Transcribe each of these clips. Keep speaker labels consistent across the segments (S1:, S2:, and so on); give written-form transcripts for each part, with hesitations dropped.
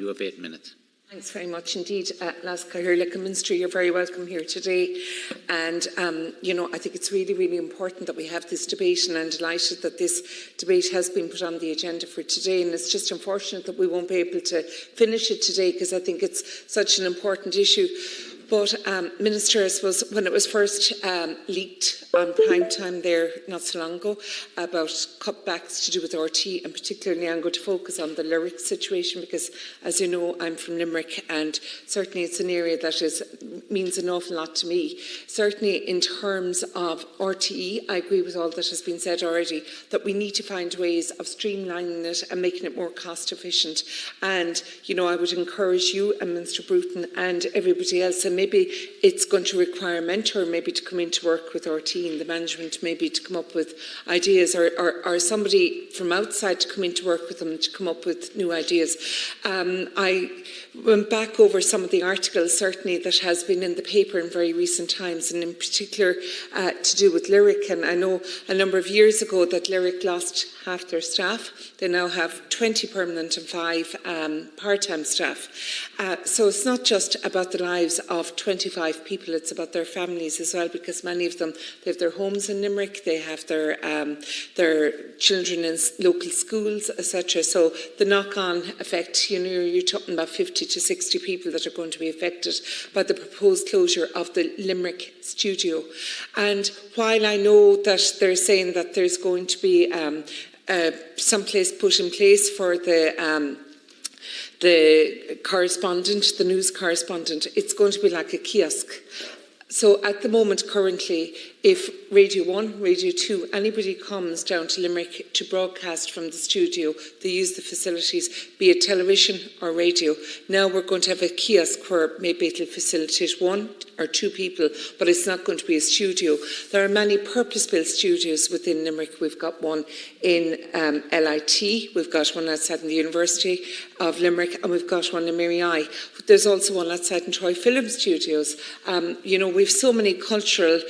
S1: You have 8 minutes.
S2: Thanks very much indeed, Lasca Hirlik. Minister, you're very welcome here today. And, I think it's really, really important that we have this debate, and I'm delighted that this debate has been put on the agenda for today. And it's just unfortunate that we won't be able to finish it today, because I think it's such an important issue. But, Minister, I suppose when it was first leaked on prime time there not so long ago about cutbacks to do with RT, and particularly I'm going to focus on the Limerick situation, because, as you know, I'm from Limerick, and certainly it's an area that means an awful lot to me. Certainly in terms of RTE, I agree with all that has been said already, that we need to find ways of streamlining it and making it more cost efficient. And, I would encourage you and Minister Bruton and everybody else, and maybe it's going to require a mentor maybe to come into work with RT and the management, maybe to come up with ideas, or somebody from outside to come into work with them to come up with new ideas. I went back over some of the articles certainly that has been in the paper in very recent times, and in particular to do with Limerick. And I know a number of years ago that Limerick lost half their staff. They now have 20 permanent and 5 part-time staff. So it's not just about the lives of 25 people, it's about their families as well, because many of them, they have their homes in Limerick, they have their children in local schools, etc. So the knock-on effect, you're talking about 50 to 60 people that are going to be affected by the proposed closure of the Limerick studio. And while I know that they're saying that there's going to be some place put in place for the correspondent, the news correspondent, it's going to be like a kiosk. So at the moment, currently, if Radio 1, Radio 2, anybody comes down to Limerick to broadcast from the studio, they use the facilities, be it television or radio. Now we're going to have a kiosk where maybe it'll facilitate 1 or 2 people, but it's not going to be a studio. There are many purpose-built studios within Limerick. We've got one in LIT, we've got one outside in the University of Limerick, and we've got one in Mary. There's also one outside in Troy Film Studios. We've so many cultural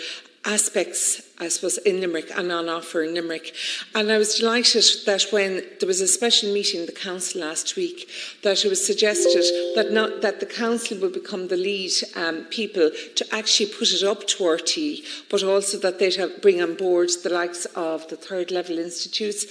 S2: aspects, I suppose, in Limerick and on offer in Limerick. And I was delighted that when there was a special meeting in the council last week, that it was suggested that the council would become the lead people to actually put it up to RT, but also that they'd bring on board the likes of the third level institutes,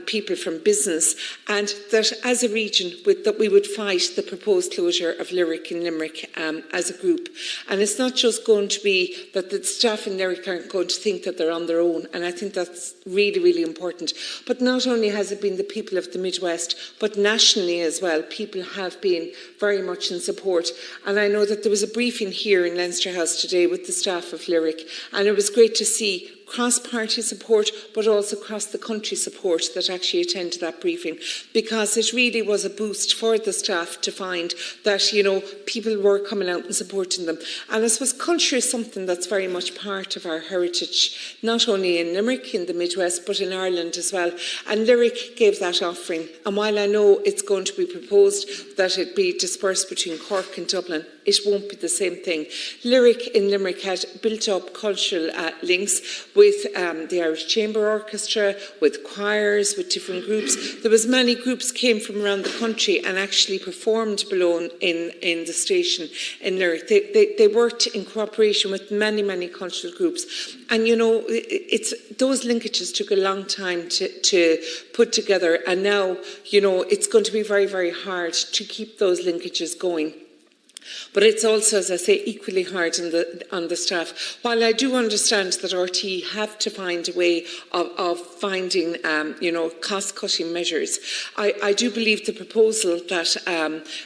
S2: people from business, and that as a region that we would fight the proposed closure of Limerick in Limerick as a group. And it's not just going to be that the staff in Limerick aren't going to think that they're on their own, and I think that's really, really important. But not only has it been the people of the Midwest, but nationally as well, people have been very much in support. And I know that there was a briefing here in Leinster House today with the staff of Limerick, and it was great to see cross-party support, but also cross-the-country support that actually attended that briefing, because it really was a boost for the staff to find that, people were coming out and supporting them. And I suppose culture is something that's very much part of our heritage, not only in Limerick, in the Midwest, but in Ireland as well. And Limerick gave that offering. And while I know it's going to be proposed that it be dispersed between Cork and Dublin, it won't be the same thing. Limerick had built up cultural links with the Irish Chamber Orchestra, with choirs, with different groups. There was many groups came from around the country and actually performed below in the station in Limerick. They worked in cooperation with many, many cultural groups. And, those linkages took a long time to put together. And now, it's going to be very, very hard to keep those linkages going. But it's also, as I say, equally hard on the staff. While I do understand that RT have to find a way of finding, cost-cutting measures, I do believe the proposal that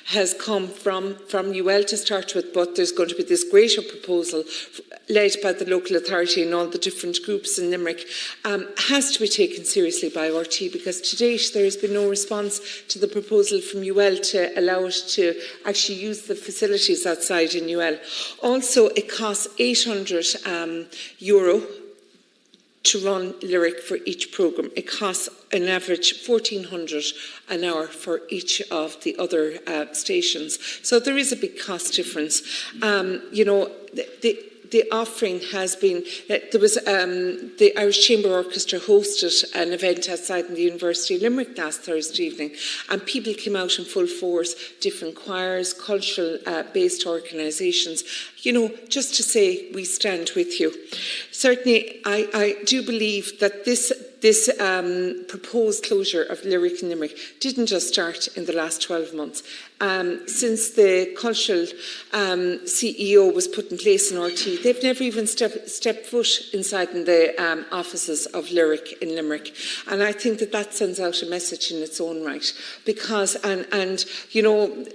S2: has come from UL to start with, but there's going to be this greater proposal led by the local authority and all the different groups in Limerick, has to be taken seriously by RT, because to date there has been no response to the proposal from UL to allow it to actually use the facilities outside in UL. Also, it costs €800 to run Limerick for each programme. It costs an average $1,400 an hour for each of the other stations. So there is a big cost difference. the offering has been, there was the Irish Chamber Orchestra hosted an event outside in the University of Limerick last Thursday evening, and people came out in full force, different choirs, cultural based organisations, you know, just to say we stand with you. Certainly, I do believe that this proposed closure of Lyric in Limerick didn't just start in the last 12 months. Since the cultural CEO was put in place in RT, they've never even stepped foot inside in the offices of Lyric in Limerick. And I think that sends out a message in its own right. Because, and you know,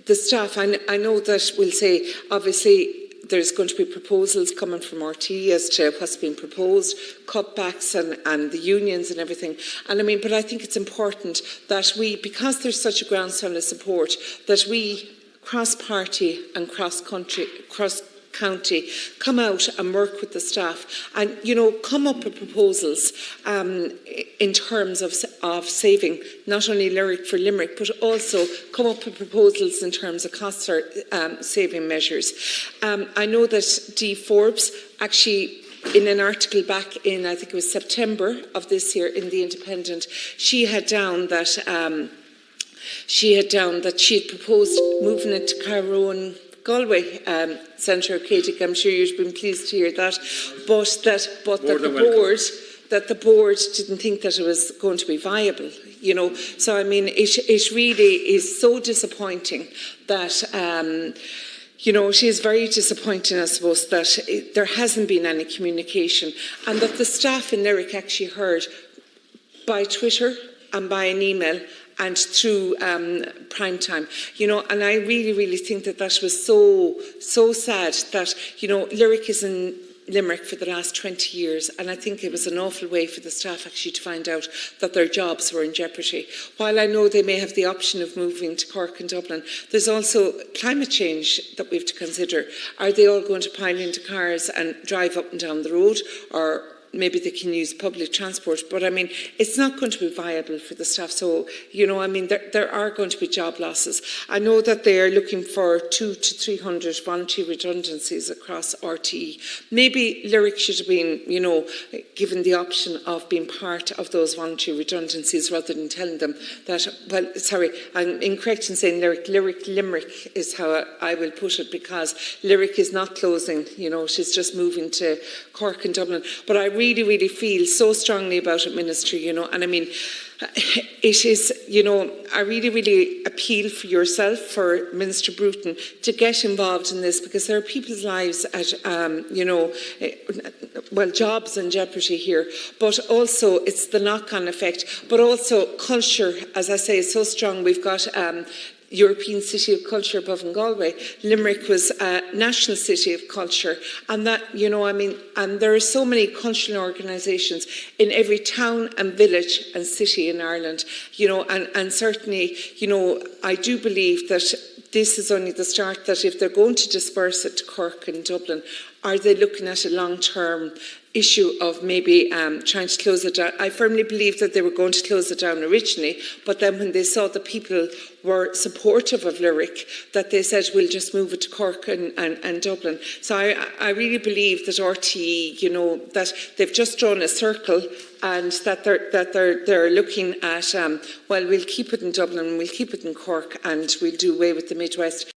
S2: the staff, I know that will say, obviously, there's going to be proposals coming from RT as to what's being proposed, cutbacks and the unions and everything. And I mean, but I think it's important that we, because there's such a groundswell of support, that we cross-party and cross-county come out and work with the staff and, you know, come up with proposals in terms of saving not only Lyric for Limerick, but also come up with proposals in terms of cost saving measures. I know that Dee Forbes actually, in an article back in, I think it was September of this year in The Independent, she had down that she had proposed moving it to Carrow, Galway, Senator Katie, I'm sure you've been pleased to hear that, but that the board didn't think that it was going to be viable, you know. So I mean, it really is so disappointing that. You know, she is very disappointing, I suppose, that there hasn't been any communication, and that the staff in Lyric actually heard by Twitter and by an email and through prime time, you know, and I really think that was so sad that, you know, Lyric is in Limerick for the last 20 years, and I think it was an awful way for the staff actually to find out that their jobs were in jeopardy. While I know they may have the option of moving to Cork and Dublin, there's also climate change that we have to consider. Are they all going to pile into cars and drive up and down the road, or maybe they can use public transport? But I mean, it's not going to be viable for the staff. So, you know, I mean, there are going to be job losses. I know that they are looking for 200 to 300 voluntary redundancies across RTE. Maybe Lyric should have been, you know, given the option of being part of those voluntary redundancies rather than telling them that, well, sorry, I'm incorrect in saying Lyric. Limerick is how I will put it, because Lyric is not closing, you know, she's just moving to Cork and Dublin. But I really feel so strongly about it, Minister, you know, and I mean, it is, you know, I really appeal for yourself, for Minister Bruton, to get involved in this, because there are people's lives at, you know, well, jobs in jeopardy here, but also it's the knock-on effect, but also culture, as I say, is so strong. We've got European City of Culture above in Galway. Limerick was a national city of culture, and that, you know, I mean, and there are so many cultural organisations in every town and village and city in Ireland, you know, and certainly, you know, I do believe that this is only the start, that if they're going to disperse it to Cork and Dublin, are they looking at a long-term issue of maybe trying to close it down? I firmly believe that they were going to close it down originally, but then when they saw the people were supportive of Lyric, that they said, we'll just move it to Cork and Dublin. So I really believe that RTE, you know, that they've just drawn a circle, and that they're looking at, well, we'll keep it in Dublin, we'll keep it in Cork, and we'll do away with the Midwest.